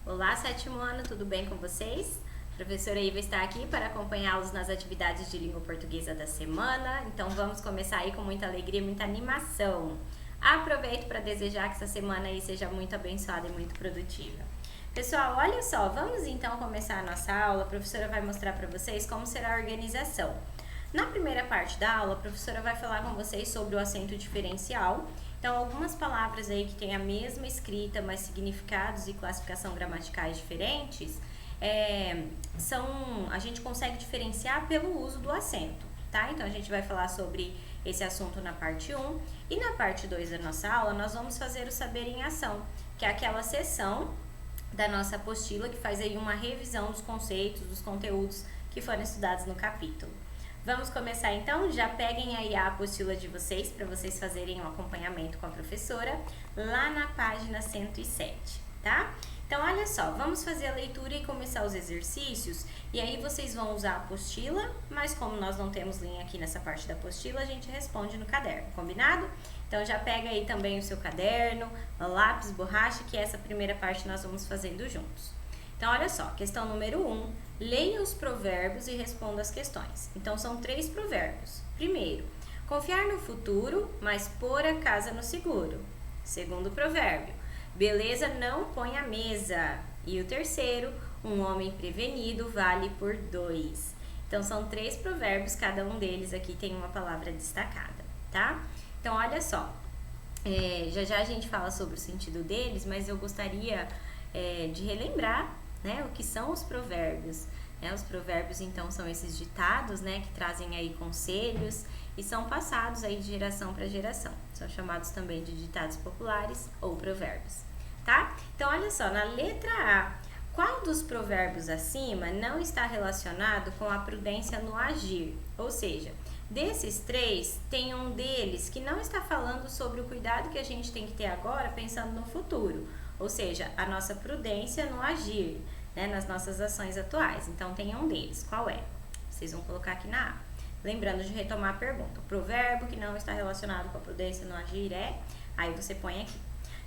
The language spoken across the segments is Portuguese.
Olá, sétimo ano, tudo bem com vocês? A professora Iva está aqui para acompanhá-los nas atividades de língua portuguesa da semana, então vamos começar aí com muita alegria, muita animação. Aproveito para desejar que essa semana aí seja muito abençoada e muito produtiva. Pessoal, olha só, vamos então começar a nossa aula. A professora vai mostrar para vocês como será a organização. Na primeira parte da aula, a professora vai falar com vocês sobre o acento diferencial. Então, algumas palavras aí que têm a mesma escrita, mas significados e classificação gramaticais diferentes, a gente consegue diferenciar pelo uso do acento, tá? Então, a gente vai falar sobre esse assunto na parte 1. E na parte 2 da nossa aula, nós vamos fazer o Saber em Ação, que é aquela seção da nossa apostila que faz aí uma revisão dos conceitos, dos conteúdos que foram estudados no capítulo. Vamos começar então? Já peguem aí a apostila de vocês para vocês fazerem um acompanhamento com a professora lá na página 107, tá? Então, olha só, vamos fazer a leitura e começar os exercícios, e aí vocês vão usar a apostila, mas como nós não temos linha aqui nessa parte da apostila, a gente responde no caderno, combinado? Então, já pega aí também o seu caderno, lápis, borracha, que essa primeira parte nós vamos fazendo juntos. Então, olha só, questão número 1, leia os provérbios e responda as questões. Então, são 3 provérbios. Primeiro, confiar no futuro, mas pôr a casa no seguro. Segundo provérbio, beleza não põe a mesa. E o terceiro, um homem prevenido vale por 2. Então, são 3 provérbios, cada um deles aqui tem uma palavra destacada, tá? Então, olha só, já a gente fala sobre o sentido deles, mas eu gostaria de relembrar, né, o que são os provérbios. Os provérbios, então, são esses ditados, né, que trazem aí conselhos e são passados aí de geração para geração. São chamados também de ditados populares ou provérbios, tá? Então, olha só, na letra A, qual dos provérbios acima não está relacionado com a prudência no agir? Ou seja, desses 3, tem um deles que não está falando sobre o cuidado que a gente tem que ter agora pensando no futuro. Ou seja, a nossa prudência no agir, né, nas nossas ações atuais. Então, tem um deles. Qual é? Vocês vão colocar aqui na A. Lembrando de retomar a pergunta. O provérbio que não está relacionado com a prudência no agir aí você põe aqui.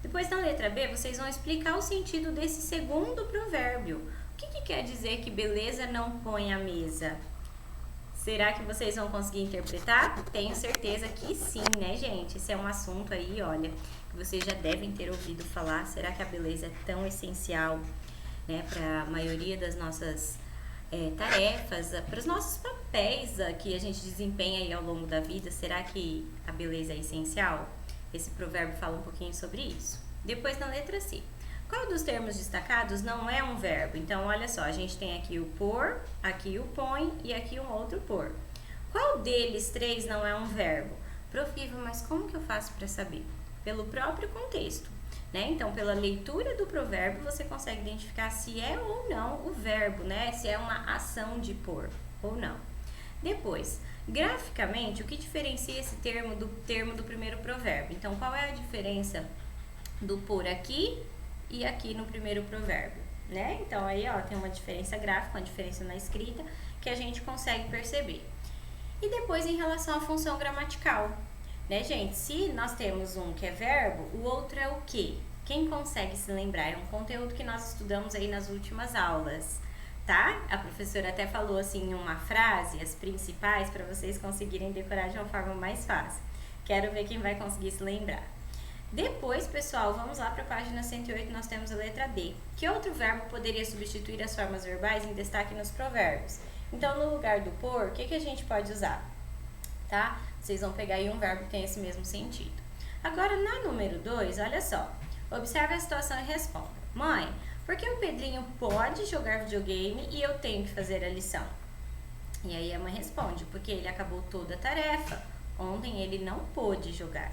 Depois, na letra B, vocês vão explicar o sentido desse segundo provérbio. O que quer dizer que beleza não põe a mesa? Será que vocês vão conseguir interpretar? Tenho certeza que sim, né, gente? Esse é um assunto aí, olha, que vocês já devem ter ouvido falar. Será que a beleza é tão essencial, né, para a maioria das nossas tarefas, para os nossos papéis que a gente desempenha aí ao longo da vida? Será que a beleza é essencial? Esse provérbio fala um pouquinho sobre isso. Depois, na letra C. Qual dos termos destacados não é um verbo? Então, olha só, a gente tem aqui o pôr, aqui o põe e aqui um outro pôr. Qual deles 3 não é um verbo? Prof, mas como que eu faço para saber? Pelo próprio contexto, né? Então, pela leitura do provérbio, você consegue identificar se é ou não o verbo, né? Se é uma ação de pôr ou não. Depois, graficamente, o que diferencia esse termo do primeiro provérbio? Então, qual é a diferença do pôr aqui e aqui no primeiro provérbio, né? Então, aí, ó, tem uma diferença gráfica, uma diferença na escrita que a gente consegue perceber. E depois, em relação à função gramatical, né, gente? Se nós temos um que é verbo, o outro é o quê? Quem consegue se lembrar? É um conteúdo que nós estudamos aí nas últimas aulas, tá? A professora até falou, assim, uma frase, as principais, para vocês conseguirem decorar de uma forma mais fácil. Quero ver quem vai conseguir se lembrar. Depois, pessoal, vamos lá para a página 108, nós temos a letra D. Que outro verbo poderia substituir as formas verbais em destaque nos provérbios? Então, no lugar do pôr, o que a gente pode usar? Tá? Vocês vão pegar aí um verbo que tem esse mesmo sentido. Agora, na número 2, olha só. Observe a situação e responda. Mãe, por que o Pedrinho pode jogar videogame e eu tenho que fazer a lição? E aí a mãe responde, porque ele acabou toda a tarefa. Ontem ele não pôde jogar.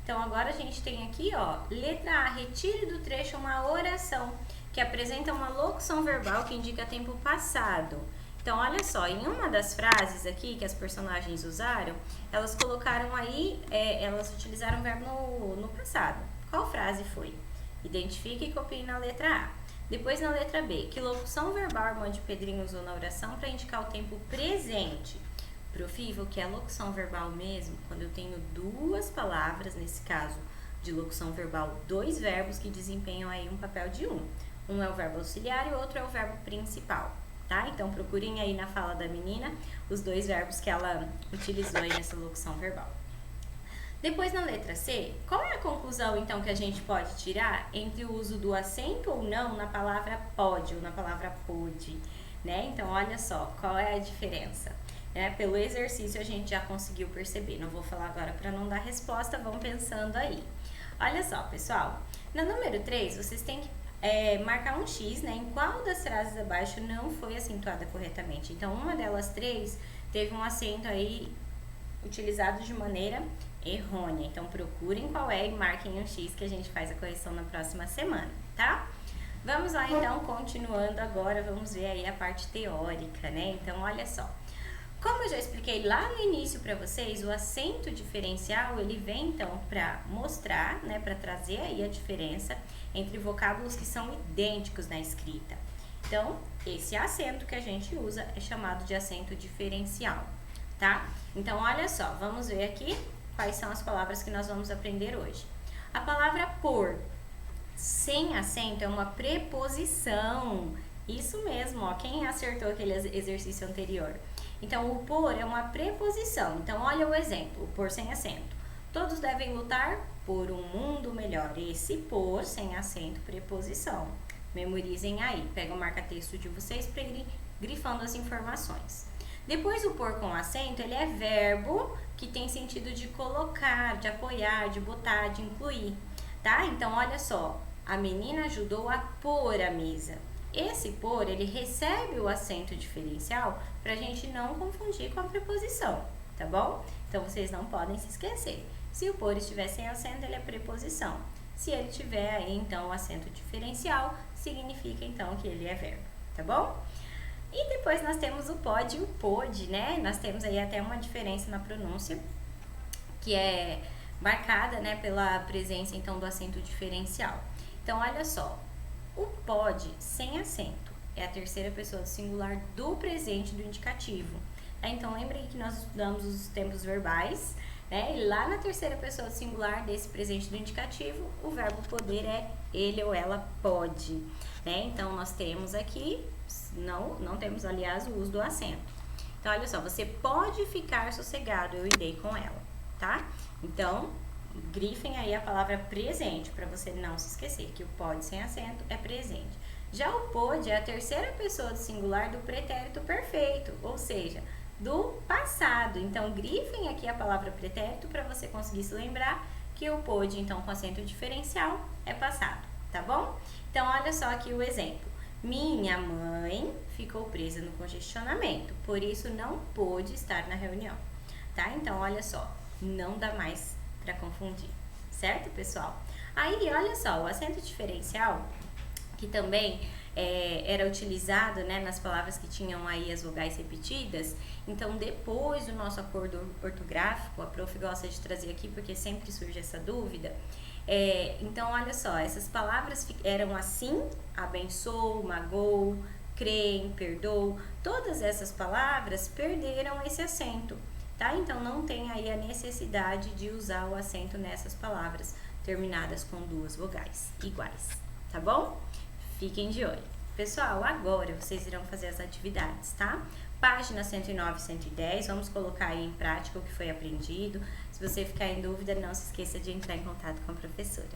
Então, agora a gente tem aqui, ó, letra A, retire do trecho uma oração que apresenta uma locução verbal que indica tempo passado. Então, olha só, em uma das frases aqui que as personagens usaram, elas colocaram aí, elas utilizaram o verbo no passado. Qual frase foi? Identifique e copie na letra A. Depois, na letra B, que locução verbal a irmã de Pedrinho usou na oração para indicar o tempo presente? Prof, o que é locução verbal mesmo? Quando eu tenho 2 palavras, nesse caso de locução verbal, 2 verbos que desempenham aí um papel de um. Um é o verbo auxiliar e o outro é o verbo principal, tá? Então, procurem aí na fala da menina os dois verbos que ela utilizou aí nessa locução verbal. Depois, na letra C, qual é a conclusão, então, que a gente pode tirar entre o uso do acento ou não na palavra pode ou na palavra pôde, né? Então, olha só, qual é a diferença? Pelo exercício, a gente já conseguiu perceber. Não vou falar agora para não dar resposta, vão pensando aí. Olha só, pessoal, na número 3, vocês têm que marcar um X, né? Em qual das frases abaixo não foi acentuada corretamente. Então, uma delas 3 teve um acento aí utilizado de maneira errônea. Então, procurem qual é e marquem um X que a gente faz a correção na próxima semana, tá? Vamos lá, então, continuando agora, vamos ver aí a parte teórica, né? Então, olha só. Como eu já expliquei lá no início para vocês, o acento diferencial, ele vem então para mostrar, né, para trazer aí a diferença entre vocábulos que são idênticos na escrita. Então, esse acento que a gente usa é chamado de acento diferencial, tá? Então, olha só, vamos ver aqui quais são as palavras que nós vamos aprender hoje. A palavra por, sem acento, é uma preposição. Isso mesmo, ó, quem acertou aquele exercício anterior? Então, o por é uma preposição. Então, olha o exemplo, o por sem acento. Todos devem lutar por um mundo melhor. Esse por sem acento, preposição. Memorizem aí. Pega o marca-texto de vocês para irem grifando as informações. Depois, o por com acento, ele é verbo que tem sentido de colocar, de apoiar, de botar, de incluir, tá? Então, olha só. A menina ajudou a pôr a mesa. Esse por, ele recebe o acento diferencial para a gente não confundir com a preposição, tá bom? Então, vocês não podem se esquecer. Se o por estiver sem acento, ele é preposição. Se ele tiver aí, então, o acento diferencial, significa, então, que ele é verbo, tá bom? E depois nós temos o pode e o pôde, né? Nós temos aí até uma diferença na pronúncia, que é marcada, né, pela presença, então, do acento diferencial. Então, olha só. O pode, sem acento, é a terceira pessoa do singular do presente do indicativo. Então, lembrem que nós estudamos os tempos verbais, né? E lá na terceira pessoa do singular desse presente do indicativo, o verbo poder é ele ou ela pode, né? Então, nós temos aqui, não temos, aliás, o uso do acento. Então, olha só, você pode ficar sossegado, eu irei com ela, tá? Então, grifem aí a palavra presente, para você não se esquecer que o pode sem acento é presente. Já o pôde é a terceira pessoa do singular do pretérito perfeito, ou seja, do passado. Então, grifem aqui a palavra pretérito para você conseguir se lembrar que o pôde, então, com acento diferencial, é passado, tá bom? Então, olha só aqui o exemplo. Minha mãe ficou presa no congestionamento, por isso não pôde estar na reunião, tá? Então, olha só, não dá mais para confundir, certo, pessoal? Aí, olha só, o acento diferencial, que também era utilizado, né, nas palavras que tinham aí as vogais repetidas. Então, depois do nosso acordo ortográfico, a prof gosta de trazer aqui porque sempre surge essa dúvida. Então, olha só, essas palavras eram assim, abençoo, magou, creem, perdoou. Todas essas palavras perderam esse acento. Tá? Então, não tem aí a necessidade de usar o acento nessas palavras terminadas com duas vogais iguais, tá bom? Fiquem de olho. Pessoal, agora vocês irão fazer as atividades, tá? Página 109 e 110, vamos colocar aí em prática o que foi aprendido. Se você ficar em dúvida, não se esqueça de entrar em contato com a professora.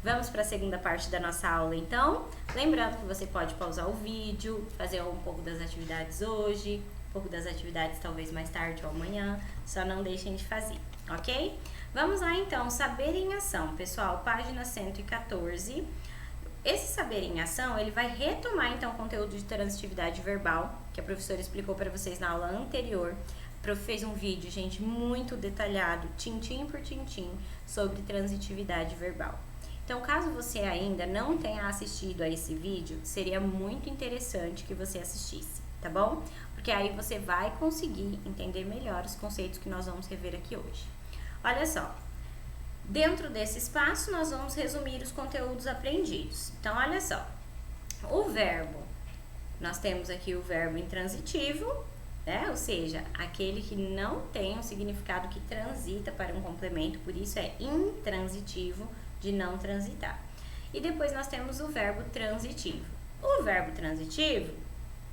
Vamos para a segunda parte da nossa aula, então. Lembrando que você pode pausar o vídeo, fazer um pouco das atividades hoje, pouco das atividades talvez mais tarde ou amanhã, só não deixem de fazer, ok? Vamos lá então, saber em ação, pessoal, página 114. Esse saber em ação, ele vai retomar então o conteúdo de transitividade verbal, que a professora explicou para vocês na aula anterior. A prof fez um vídeo, gente, muito detalhado, tintim por tintim, sobre transitividade verbal. Então, caso você ainda não tenha assistido a esse vídeo, seria muito interessante que você assistisse, tá bom? Porque aí você vai conseguir entender melhor os conceitos que nós vamos rever aqui hoje. Olha só, dentro desse espaço nós vamos resumir os conteúdos aprendidos. Então, olha só, o verbo, nós temos aqui o verbo intransitivo, né? Ou seja, aquele que não tem um significado que transita para um complemento, por isso é intransitivo, de não transitar. E depois nós temos o verbo transitivo. O verbo transitivo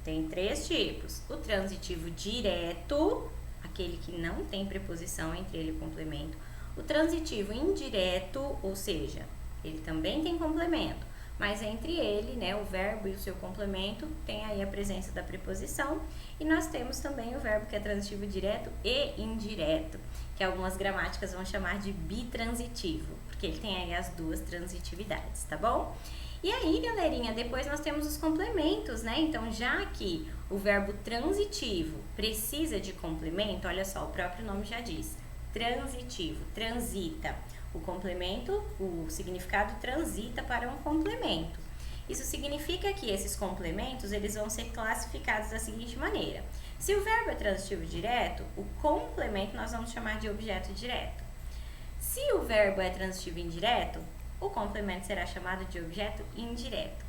tem 3 tipos. O transitivo direto, aquele que não tem preposição entre ele e o complemento. O transitivo indireto, ou seja, ele também tem complemento, mas entre ele, né, o verbo e o seu complemento, tem aí a presença da preposição. E nós temos também o verbo que é transitivo direto e indireto, que algumas gramáticas vão chamar de bitransitivo, porque ele tem aí as 2 transitividades, tá bom? E aí, galerinha, depois nós temos os complementos, né? Então, já que o verbo transitivo precisa de complemento, olha só, o próprio nome já diz, transitivo, transita. O complemento, o significado transita para um complemento. Isso significa que esses complementos, eles vão ser classificados da seguinte maneira. Se o verbo é transitivo direto, o complemento nós vamos chamar de objeto direto. Se o verbo é transitivo indireto, o complemento será chamado de objeto indireto.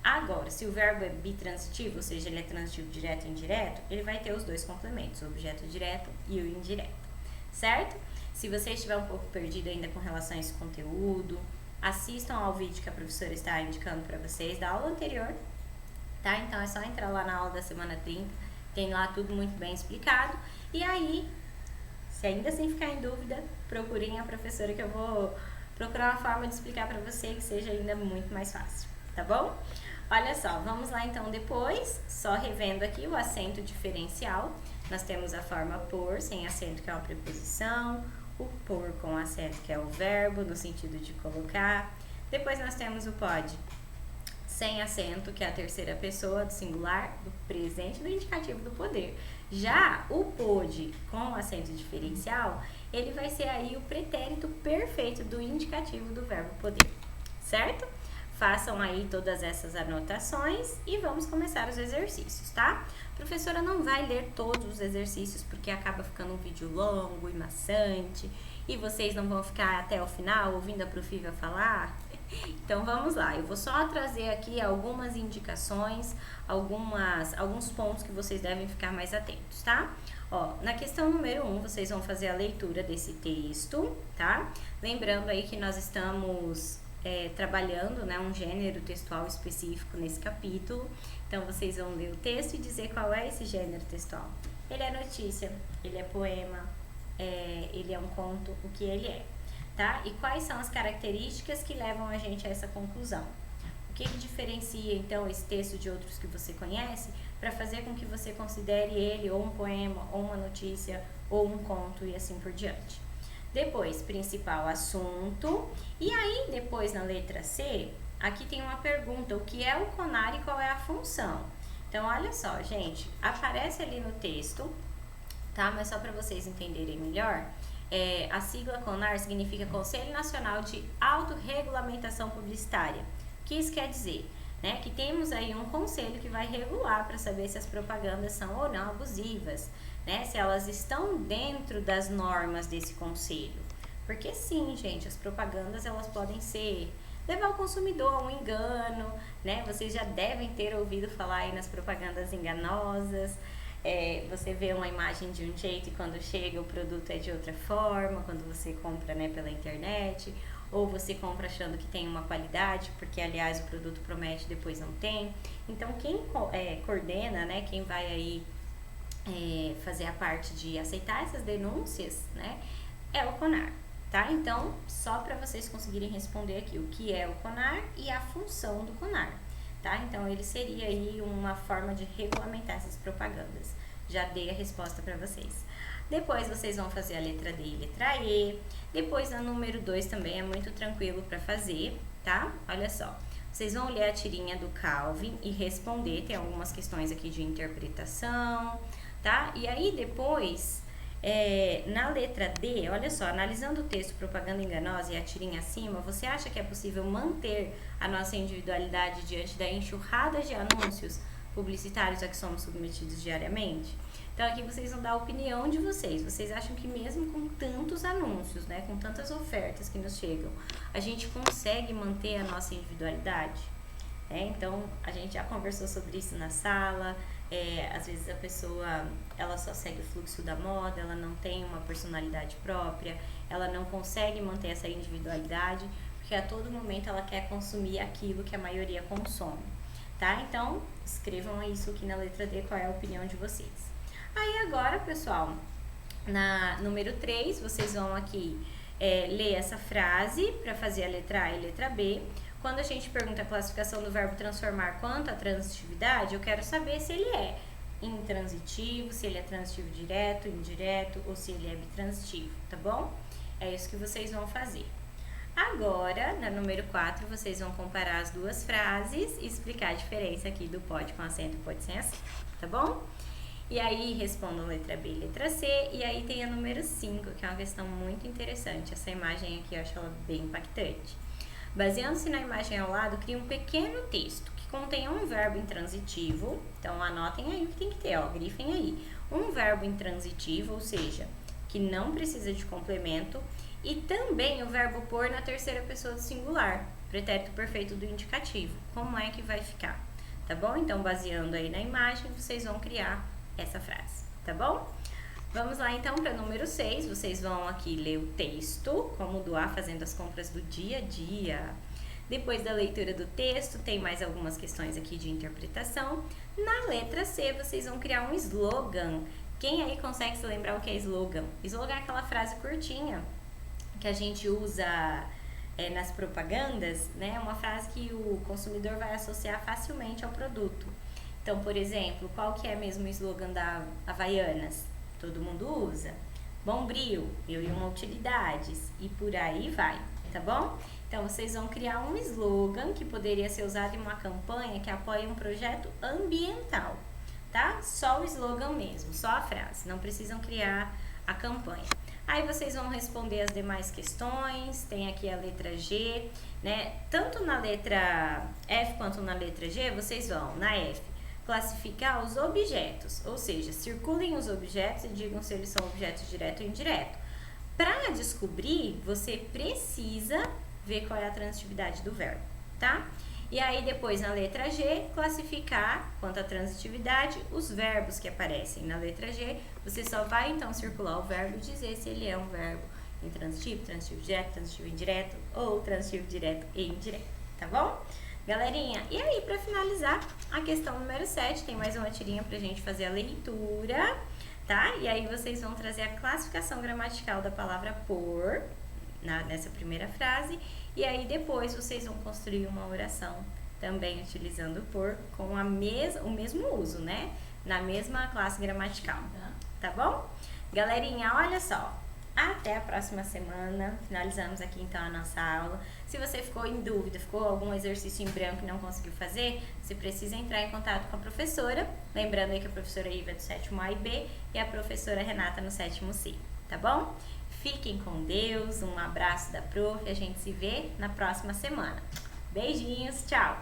Agora, se o verbo é bitransitivo, ou seja, ele é transitivo direto e indireto, ele vai ter os 2 complementos, o objeto direto e o indireto, certo? Se você estiver um pouco perdido ainda com relação a esse conteúdo, assistam ao vídeo que a professora está indicando para vocês da aula anterior, tá? Então é só entrar lá na aula da semana 30, tem lá tudo muito bem explicado. E aí, se ainda assim ficar em dúvida, procurem a professora que eu vou procurar uma forma de explicar para você que seja ainda muito mais fácil, tá bom? Olha só, vamos lá então depois, só revendo aqui o acento diferencial. Nós temos a forma por, sem acento, que é uma preposição, o por com acento, que é o verbo, no sentido de colocar. Depois nós temos o pode, sem acento, que é a terceira pessoa do singular, do presente do indicativo do poder. Já o pôde com acento diferencial, ele vai ser aí o pretérito perfeito do indicativo do verbo poder, certo? Façam aí todas essas anotações e vamos começar os exercícios, tá? A professora não vai ler todos os exercícios porque acaba ficando um vídeo longo e maçante e vocês não vão ficar até o final ouvindo a Profívia falar. Então vamos lá, eu vou só trazer aqui algumas indicações, alguns pontos que vocês devem ficar mais atentos, tá? Ó, na questão número 1, vocês vão fazer a leitura desse texto, tá? Lembrando aí que nós estamos trabalhando, né, um gênero textual específico nesse capítulo. Então, vocês vão ler o texto e dizer qual é esse gênero textual. Ele é notícia, ele é poema, ele é um conto, o que ele é, tá? E quais são as características que levam a gente a essa conclusão? O que diferencia, então, esse texto de outros que você conhece para fazer com que você considere ele ou um poema, ou uma notícia, ou um conto e assim por diante. Depois, principal assunto. E aí, depois na letra C, aqui tem uma pergunta, o que é o CONAR e qual é a função? Então, olha só, gente, aparece ali no texto, tá? Mas só para vocês entenderem melhor, a sigla CONAR significa Conselho Nacional de Autorregulamentação Publicitária. O que isso quer dizer? Né? Que temos aí um conselho que vai regular para saber se as propagandas são ou não abusivas, né? Se elas estão dentro das normas desse conselho. Porque sim, gente, as propagandas elas podem levar o consumidor a um engano, né? Vocês já devem ter ouvido falar aí nas propagandas enganosas. Você vê uma imagem de um jeito e quando chega o produto é de outra forma, quando você compra, né, pela internet, ou você compra achando que tem uma qualidade, porque aliás o produto promete e depois não tem. Então quem coordena, né, quem vai aí fazer a parte de aceitar essas denúncias, né, é o CONAR, tá? Então, só para vocês conseguirem responder aqui o que é o CONAR e a função do CONAR, tá? Então, ele seria aí uma forma de regulamentar essas propagandas. Já dei a resposta para vocês. Depois, vocês vão fazer a letra D e letra E. Depois, a número 2 também é muito tranquilo para fazer, tá? Olha só. Vocês vão ler a tirinha do Calvin e responder. Tem algumas questões aqui de interpretação, tá? E aí, depois, na letra D, olha só, analisando o texto Propaganda Enganosa e a tirinha acima, você acha que é possível manter a nossa individualidade diante da enxurrada de anúncios publicitários a que somos submetidos diariamente? Então, aqui vocês vão dar a opinião de vocês. Vocês acham que mesmo com tantos anúncios, né, com tantas ofertas que nos chegam, a gente consegue manter a nossa individualidade? Então, a gente já conversou sobre isso na sala. Às vezes a pessoa, ela só segue o fluxo da moda, ela não tem uma personalidade própria, ela não consegue manter essa individualidade, porque a todo momento ela quer consumir aquilo que a maioria consome, tá? Então, escrevam isso aqui na letra D, qual é a opinião de vocês. Aí agora, pessoal, na número 3, vocês vão aqui ler essa frase para fazer a letra A e a letra B. Quando a gente pergunta a classificação do verbo transformar quanto à transitividade, eu quero saber se ele é intransitivo, se ele é transitivo direto, indireto ou se ele é bitransitivo, tá bom? É isso que vocês vão fazer. Agora, na número 4, vocês vão comparar as duas frases e explicar a diferença aqui do pode com acento e pode sem acento, tá bom? E aí respondam letra B e letra C, e aí tem a número 5, que é uma questão muito interessante. Essa imagem aqui eu acho ela bem impactante. Baseando-se na imagem ao lado, cria um pequeno texto que contém um verbo intransitivo. Então, anotem aí o que tem que ter, ó, grifem aí. Um verbo intransitivo, ou seja, que não precisa de complemento, e também o verbo por na terceira pessoa do singular, pretérito perfeito do indicativo. Como é que vai ficar? Tá bom? Então, baseando aí na imagem, vocês vão criar essa frase, tá bom? Vamos lá então para número 6, vocês vão aqui ler o texto, como doar fazendo as compras do dia a dia. Depois da leitura do texto, tem mais algumas questões aqui de interpretação. Na letra C, vocês vão criar um slogan. Quem aí consegue se lembrar o que é slogan? Slogan é aquela frase curtinha que a gente usa nas propagandas, né? Uma frase que o consumidor vai associar facilmente ao produto. Então, por exemplo, qual que é mesmo o slogan da Havaianas? Todo mundo usa. Bombril, 1001 utilidades e por aí vai, tá bom? Então, vocês vão criar um slogan que poderia ser usado em uma campanha que apoia um projeto ambiental, tá? Só o slogan mesmo, só a frase, não precisam criar a campanha. Aí vocês vão responder as demais questões, tem aqui a letra G, né? Tanto na letra F quanto na letra G, vocês vão, na F, classificar os objetos, ou seja, circulem os objetos e digam se eles são objetos direto ou indireto. Para descobrir, você precisa ver qual é a transitividade do verbo, tá? E aí depois na letra G, classificar quanto à transitividade os verbos que aparecem na letra G. Você só vai então circular o verbo e dizer se ele é um verbo intransitivo, transitivo direto, transitivo indireto ou transitivo direto e indireto, tá bom? Galerinha, e aí para finalizar a questão número 7, tem mais uma tirinha pra gente fazer a leitura, tá? E aí vocês vão trazer a classificação gramatical da palavra por nessa primeira frase, e aí depois vocês vão construir uma oração também utilizando por com o mesmo uso, né? Na mesma classe gramatical, tá bom? Galerinha, olha só, até a próxima semana, finalizamos aqui então a nossa aula. Se você ficou em dúvida, ficou algum exercício em branco e não conseguiu fazer, você precisa entrar em contato com a professora, lembrando aí que a professora Iva é do 7º A e B e a professora Renata no 7º C, tá bom? Fiquem com Deus, um abraço da prof, a gente se vê na próxima semana. Beijinhos, tchau!